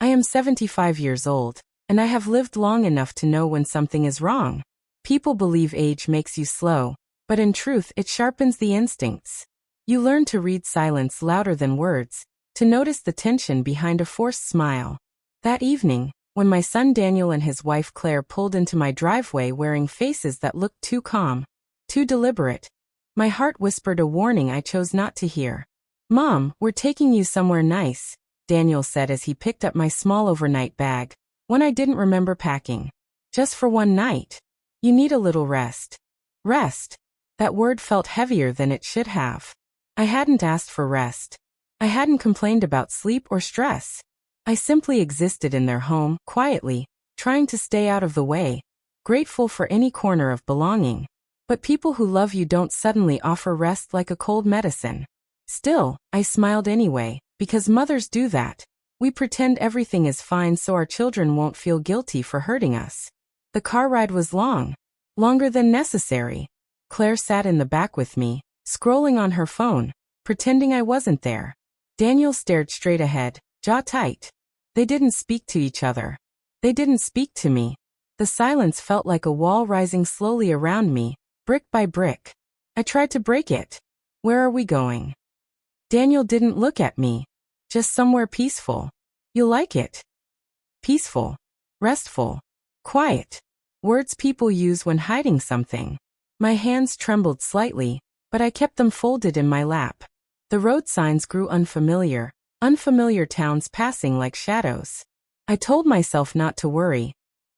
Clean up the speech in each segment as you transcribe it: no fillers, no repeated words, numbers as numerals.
I am 75 years old, and I have lived long enough to know when something is wrong. People believe age makes you slow, but in truth it sharpens the instincts. You learn to read silence louder than words, to notice the tension behind a forced smile. That evening, when my son Daniel and his wife Claire pulled into my driveway wearing faces that looked too calm, too deliberate, my heart whispered a warning I chose not to hear. "Mom, we're taking you somewhere nice," Daniel said as he picked up my small overnight bag, one I didn't remember packing. "Just for one night. You need a little rest." Rest. That word felt heavier than it should have. I hadn't asked for rest. I hadn't complained about sleep or stress. I simply existed in their home, quietly, trying to stay out of the way, grateful for any corner of belonging. But people who love you don't suddenly offer rest like a cold medicine. Still, I smiled anyway, because mothers do that. We pretend everything is fine so our children won't feel guilty for hurting us. The car ride was long. Longer than necessary. Claire sat in the back with me, scrolling on her phone, pretending I wasn't there. Daniel stared straight ahead, jaw tight. They didn't speak to each other. They didn't speak to me. The silence felt like a wall rising slowly around me, brick by brick. I tried to break it. "Where are we going?" Daniel didn't look at me. "Just somewhere peaceful. You'll like it." Peaceful. Restful. Quiet. Words people use when hiding something. My hands trembled slightly, but I kept them folded in my lap. The road signs grew unfamiliar, unfamiliar towns passing like shadows. I told myself not to worry,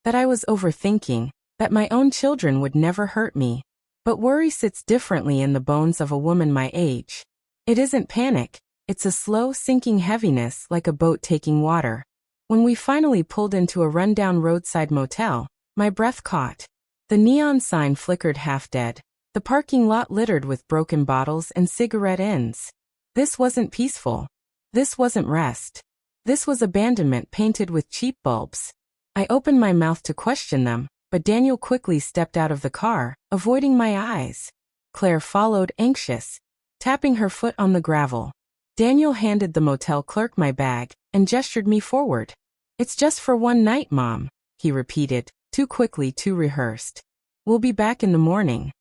that I was overthinking, that my own children would never hurt me. But worry sits differently in the bones of a woman my age. It isn't panic, it's a slow sinking heaviness like a boat taking water. When we finally pulled into a rundown roadside motel, my breath caught. The neon sign flickered half-dead, the parking lot littered with broken bottles and cigarette ends. This wasn't peaceful. This wasn't rest. This was abandonment painted with cheap bulbs. I opened my mouth to question them, but Daniel quickly stepped out of the car, avoiding my eyes. Claire followed, anxious, tapping her foot on the gravel. Daniel handed the motel clerk my bag and gestured me forward. "It's just for one night, Mom," he repeated, too quickly, too rehearsed. "We'll be back in the morning."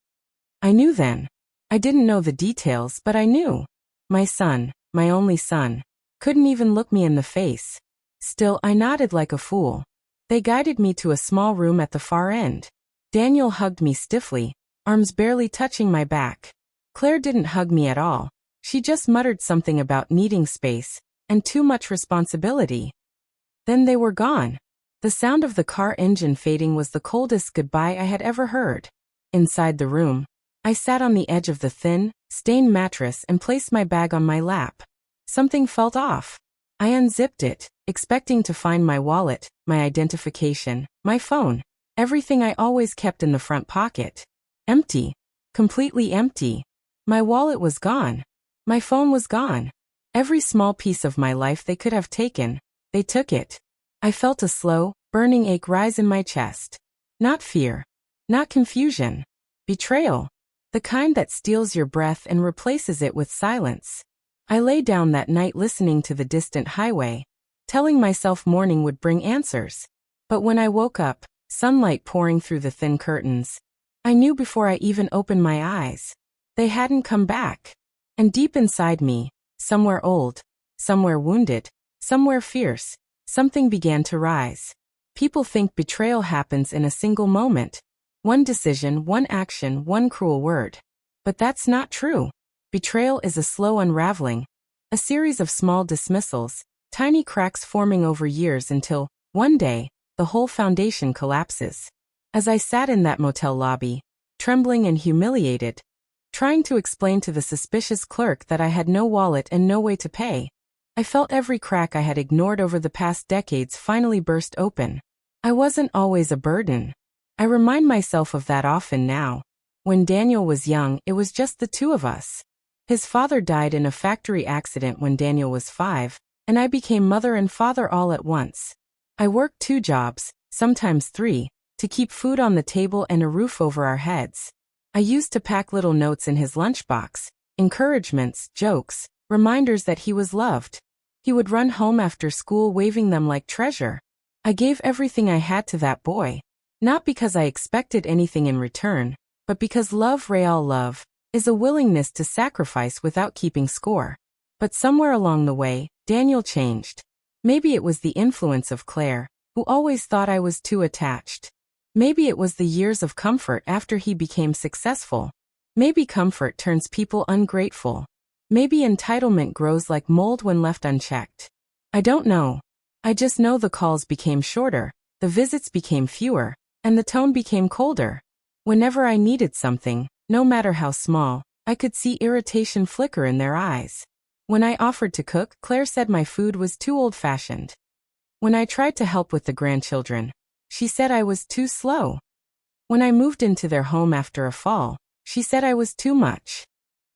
I knew then. I didn't know the details, but I knew. My son, my only son, couldn't even look me in the face. Still, I nodded like a fool. They guided me to a small room at the far end. Daniel hugged me stiffly, arms barely touching my back. Claire didn't hug me at all. She just muttered something about needing space and too much responsibility. Then they were gone. The sound of the car engine fading was the coldest goodbye I had ever heard. Inside the room, I sat on the edge of the thin, stained mattress and placed my bag on my lap. Something felt off. I unzipped it, expecting to find my wallet, my identification, my phone, everything I always kept in the front pocket. Empty. Completely empty. My wallet was gone. My phone was gone. Every small piece of my life they could have taken, they took it. I felt a slow, burning ache rise in my chest. Not fear. Not confusion. Betrayal. The kind that steals your breath and replaces it with silence. I lay down that night listening to the distant highway, telling myself morning would bring answers. But when I woke up, sunlight pouring through the thin curtains, I knew before I even opened my eyes. They hadn't come back. And deep inside me, somewhere old, somewhere wounded, somewhere fierce, something began to rise. People think betrayal happens in a single moment. One decision, one action, one cruel word. But that's not true. Betrayal is a slow unraveling, a series of small dismissals, tiny cracks forming over years until, one day, the whole foundation collapses. As I sat in that motel lobby, trembling and humiliated, trying to explain to the suspicious clerk that I had no wallet and no way to pay, I felt every crack I had ignored over the past decades finally burst open. I wasn't always a burden. I remind myself of that often now. When Daniel was young, it was just the two of us. His father died in a factory accident when Daniel was 5, and I became mother and father all at once. I worked 2 jobs, sometimes 3, to keep food on the table and a roof over our heads. I used to pack little notes in his lunchbox, encouragements, jokes, reminders that he was loved. He would run home after school waving them like treasure. I gave everything I had to that boy. Not because I expected anything in return, but because love, real love, is a willingness to sacrifice without keeping score. But somewhere along the way, Daniel changed. Maybe it was the influence of Claire, who always thought I was too attached. Maybe it was the years of comfort after he became successful. Maybe comfort turns people ungrateful. Maybe entitlement grows like mold when left unchecked. I don't know. I just know the calls became shorter, the visits became fewer, and the tone became colder. Whenever I needed something, no matter how small, I could see irritation flicker in their eyes. When I offered to cook, Claire said my food was too old-fashioned. When I tried to help with the grandchildren, she said I was too slow. When I moved into their home after a fall, she said I was too much.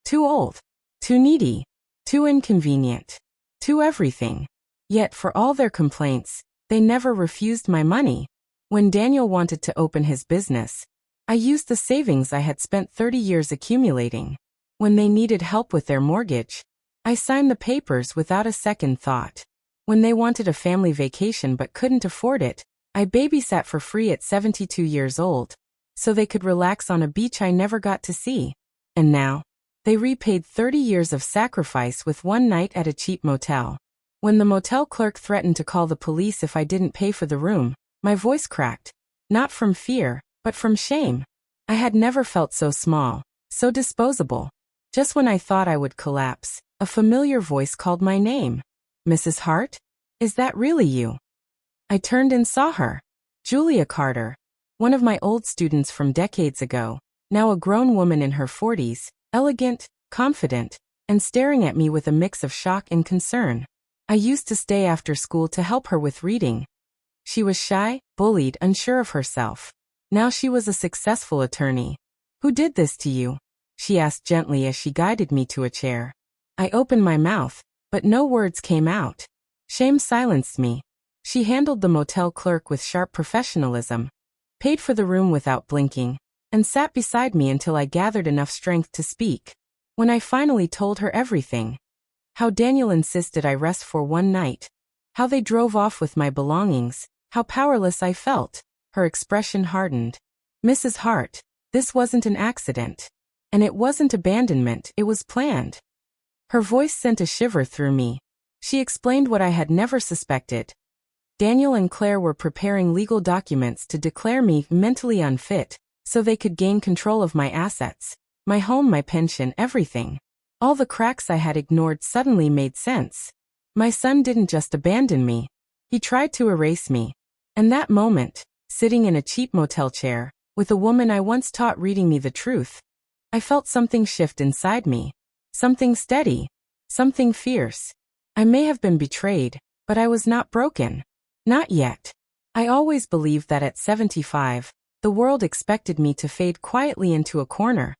Too old. Too needy. Too inconvenient. Too everything. Yet for all their complaints, they never refused my money. When Daniel wanted to open his business, I used the savings I had spent 30 years accumulating. When they needed help with their mortgage, I signed the papers without a second thought. When they wanted a family vacation but couldn't afford it, I babysat for free at 72 years old, so they could relax on a beach I never got to see. And now, they repaid 30 years of sacrifice with one night at a cheap motel. When the motel clerk threatened to call the police if I didn't pay for the room, my voice cracked. Not from fear, but from shame. I had never felt so small, so disposable. Just when I thought I would collapse, a familiar voice called my name. Mrs. Hart? Is that really you? I turned and saw her. Julia Carter, one of my old students from decades ago, now a grown woman in her 40s, elegant, confident, and staring at me with a mix of shock and concern. I used to stay after school to help her with reading. She was shy, bullied, unsure of herself. Now she was a successful attorney. Who did this to you? She asked gently as she guided me to a chair. I opened my mouth, but no words came out. Shame silenced me. She handled the motel clerk with sharp professionalism, paid for the room without blinking, and sat beside me until I gathered enough strength to speak. When I finally told her everything, how Daniel insisted I rest for one night, how they drove off with my belongings, how powerless I felt, her expression hardened. Mrs. Hart, this wasn't an accident. And it wasn't abandonment, it was planned. Her voice sent a shiver through me. She explained what I had never suspected. Daniel and Claire were preparing legal documents to declare me mentally unfit, so they could gain control of my assets, my home, my pension, everything. All the cracks I had ignored suddenly made sense. My son didn't just abandon me. He tried to erase me. And that moment, sitting in a cheap motel chair, with a woman I once taught reading me the truth, I felt something shift inside me. Something steady. Something fierce. I may have been betrayed, but I was not broken. Not yet. I always believed that at 75, the world expected me to fade quietly into a corner.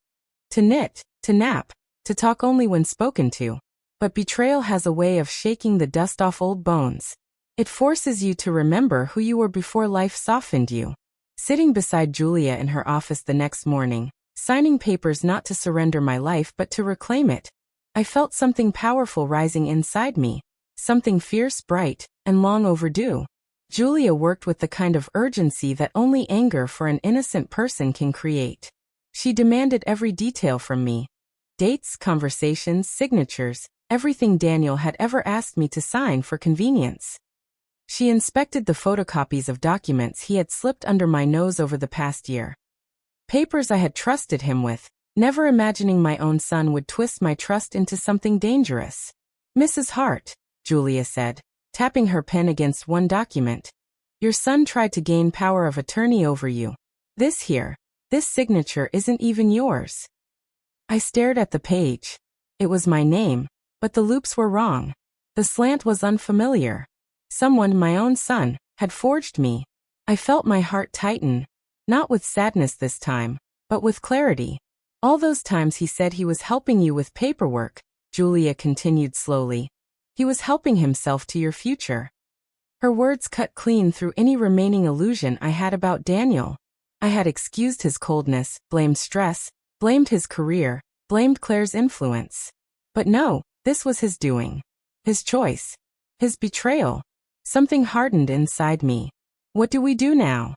To knit, to nap, to talk only when spoken to. But betrayal has a way of shaking the dust off old bones. It forces you to remember who you were before life softened you. Sitting beside Julia in her office the next morning, signing papers not to surrender my life but to reclaim it, I felt something powerful rising inside me, something fierce, bright, and long overdue. Julia worked with the kind of urgency that only anger for an innocent person can create. She demanded every detail from me. Dates, conversations, signatures, everything Daniel had ever asked me to sign for convenience. She inspected the photocopies of documents he had slipped under my nose over the past year. Papers I had trusted him with, never imagining my own son would twist my trust into something dangerous. Mrs. Hart, Julia said, tapping her pen against one document. Your son tried to gain power of attorney over you. This signature isn't even yours. I stared at the page. It was my name, but the loops were wrong. The slant was unfamiliar. Someone, my own son, had forged me. I felt my heart tighten, not with sadness this time, but with clarity. All those times he said he was helping you with paperwork, Julia continued slowly. He was helping himself to your future. Her words cut clean through any remaining illusion I had about Daniel. I had excused his coldness, blamed stress, blamed his career, blamed Claire's influence. But no, this was his doing. His choice. His betrayal. Something hardened inside me. What do we do now?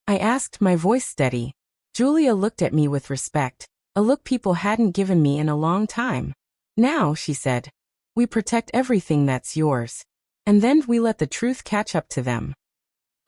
I asked, my voice steady. Julia looked at me with respect, a look people hadn't given me in a long time. Now, she said, we protect everything that's yours. And then we let the truth catch up to them.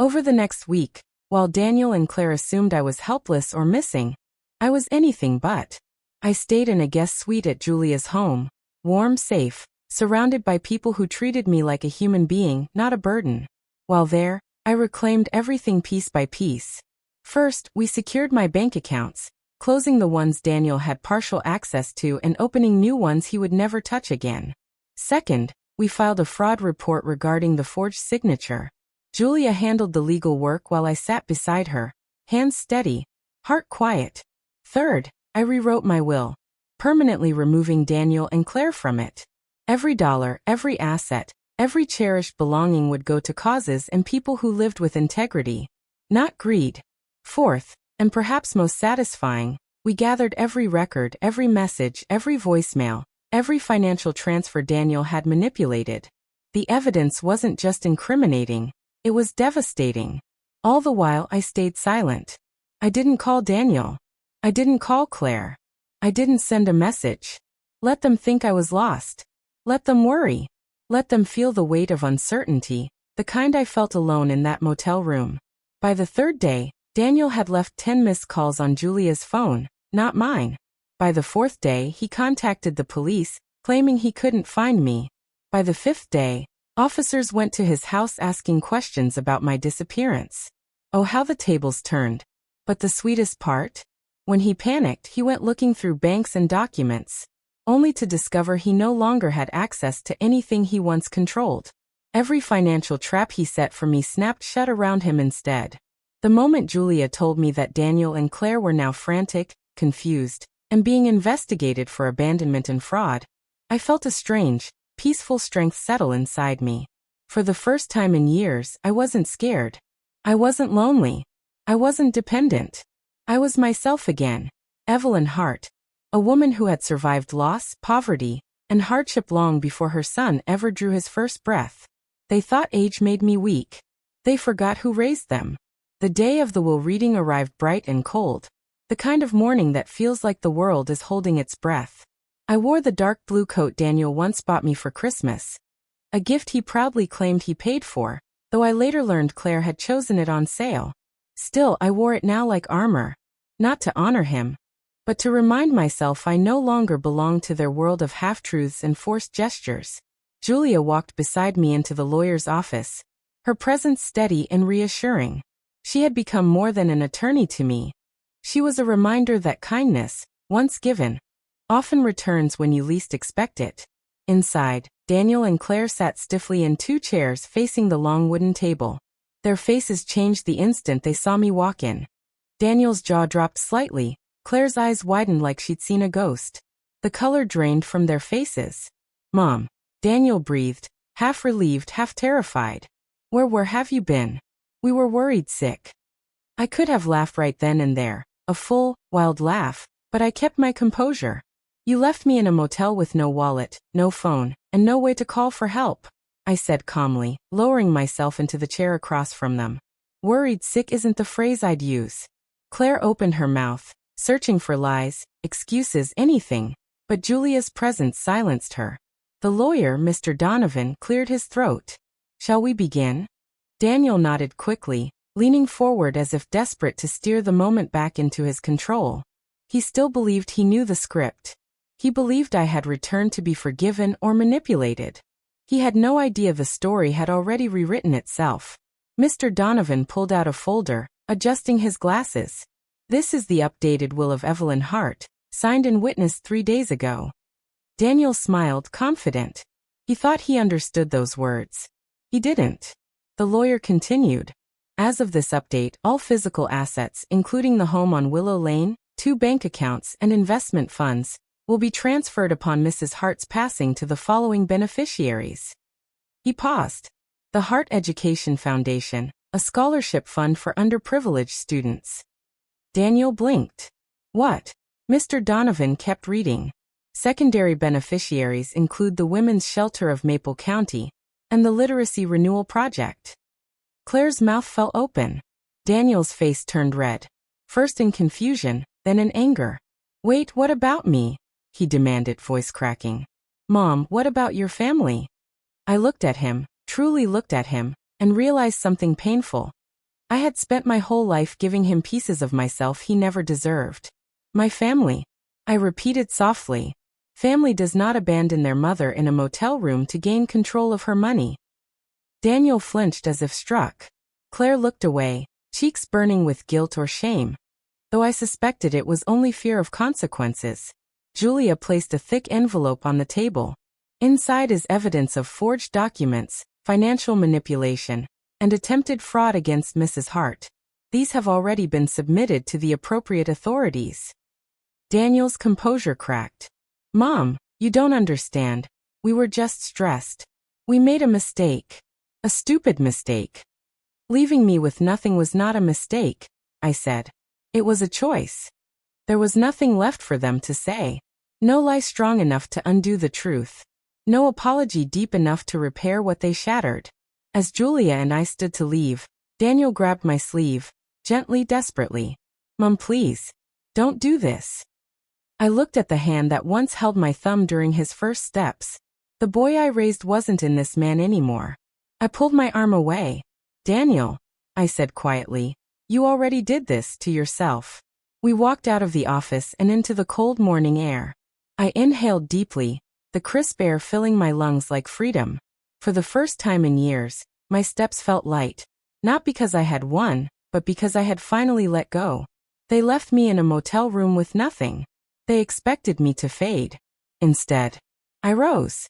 Over the next week, while Daniel and Claire assumed I was helpless or missing, I was anything but. I stayed in a guest suite at Julia's home, warm, safe, surrounded by people who treated me like a human being, not a burden. While there, I reclaimed everything piece by piece. First, we secured my bank accounts, closing the ones Daniel had partial access to and opening new ones he would never touch again. Second, we filed a fraud report regarding the forged signature. Julia handled the legal work while I sat beside her, hands steady, heart quiet. Third, I rewrote my will, permanently removing Daniel and Claire from it. Every dollar, every asset, every cherished belonging would go to causes and people who lived with integrity, not greed. Fourth, and perhaps most satisfying, we gathered every record, every message, every voicemail, every financial transfer Daniel had manipulated. The evidence wasn't just incriminating, it was devastating. All the while I stayed silent. I didn't call Daniel. I didn't call Claire. I didn't send a message. Let them think I was lost. Let them worry. Let them feel the weight of uncertainty, the kind I felt alone in that motel room. By the third day, Daniel had left 10 missed calls on Julia's phone, not mine. By the fourth day, he contacted the police, claiming he couldn't find me. By the fifth day, officers went to his house asking questions about my disappearance. Oh, how the tables turned. But the sweetest part? When he panicked, he went looking through banks and documents, only to discover he no longer had access to anything he once controlled. Every financial trap he set for me snapped shut around him instead. The moment Julia told me that Daniel and Claire were now frantic, confused, and being investigated for abandonment and fraud, I felt a strange, peaceful strength settle inside me. For the first time in years, I wasn't scared. I wasn't lonely. I wasn't dependent. I was myself again, Evelyn Hart, a woman who had survived loss, poverty, and hardship long before her son ever drew his first breath. They thought age made me weak. They forgot who raised them. The day of the will reading arrived bright and cold, the kind of morning that feels like the world is holding its breath. I wore the dark blue coat Daniel once bought me for Christmas, a gift he proudly claimed he paid for, though I later learned Claire had chosen it on sale. Still, I wore it now like armor, not to honor him, but to remind myself I no longer belonged to their world of half-truths and forced gestures. Julia walked beside me into the lawyer's office, her presence steady and reassuring. She had become more than an attorney to me. She was a reminder that kindness, once given, often returns when you least expect it. Inside, Daniel and Claire sat stiffly in 2 chairs facing the long wooden table. Their faces changed the instant they saw me walk in. Daniel's jaw dropped slightly, Claire's eyes widened like she'd seen a ghost. The color drained from their faces. "Mom," Daniel breathed, half relieved, half terrified. Where have you been?" "We were worried sick." I could have laughed right then and there, a full, wild laugh, but I kept my composure. "You left me in a motel with no wallet, no phone, and no way to call for help," I said calmly, lowering myself into the chair across from them. "Worried sick isn't the phrase I'd use." Claire opened her mouth, searching for lies, excuses, anything, but Julia's presence silenced her. The lawyer, Mr. Donovan, cleared his throat. "Shall we begin?" Daniel nodded quickly, leaning forward as if desperate to steer the moment back into his control. He still believed he knew the script. He believed I had returned to be forgiven or manipulated. He had no idea the story had already rewritten itself. Mr. Donovan pulled out a folder, adjusting his glasses. "This is the updated will of Evelyn Hart, signed and witnessed 3 days ago." Daniel smiled, confident. He thought he understood those words. He didn't. The lawyer continued. "As of this update, all physical assets, including the home on Willow Lane, 2 bank accounts, and investment funds, will be transferred upon Mrs. Hart's passing to the following beneficiaries." He paused. The Hart Education Foundation, a scholarship fund for underprivileged students. Daniel blinked. "What?" Mr. Donovan kept reading. "Secondary beneficiaries include the Women's Shelter of Maple County, And the literacy renewal project. Claire's mouth fell open. Daniel's face turned red. First in confusion, then in anger. Wait, what about me? He demanded, voice cracking. Mom, what about your family? I looked at him, truly looked at him, and realized something painful. I had spent my whole life giving him pieces of myself he never deserved. My family. I repeated softly. Family does not abandon their mother in a motel room to gain control of her money. Daniel flinched as if struck. Claire looked away, cheeks burning with guilt or shame. Though I suspected it was only fear of consequences. Julia placed a thick envelope on the table. Inside is evidence of forged documents, financial manipulation, and attempted fraud against Mrs. Hart. These have already been submitted to the appropriate authorities. Daniel's composure cracked. Mom, you don't understand. We were just stressed. We made a mistake. A stupid mistake. Leaving me with nothing was not a mistake, I said. It was a choice. There was nothing left for them to say. No lie strong enough to undo the truth. No apology deep enough to repair what they shattered. As Julia and I stood to leave, Daniel grabbed my sleeve, gently, desperately. Mom, please. Don't do this. I looked at the hand that once held my thumb during his first steps. The boy I raised wasn't in this man anymore. I pulled my arm away. Daniel, I said quietly, you already did this to yourself. We walked out of the office and into the cold morning air. I inhaled deeply, the crisp air filling my lungs like freedom. For the first time in years, my steps felt light. Not because I had won, but because I had finally let go. They left me in a motel room with nothing. They expected me to fade. Instead, I rose.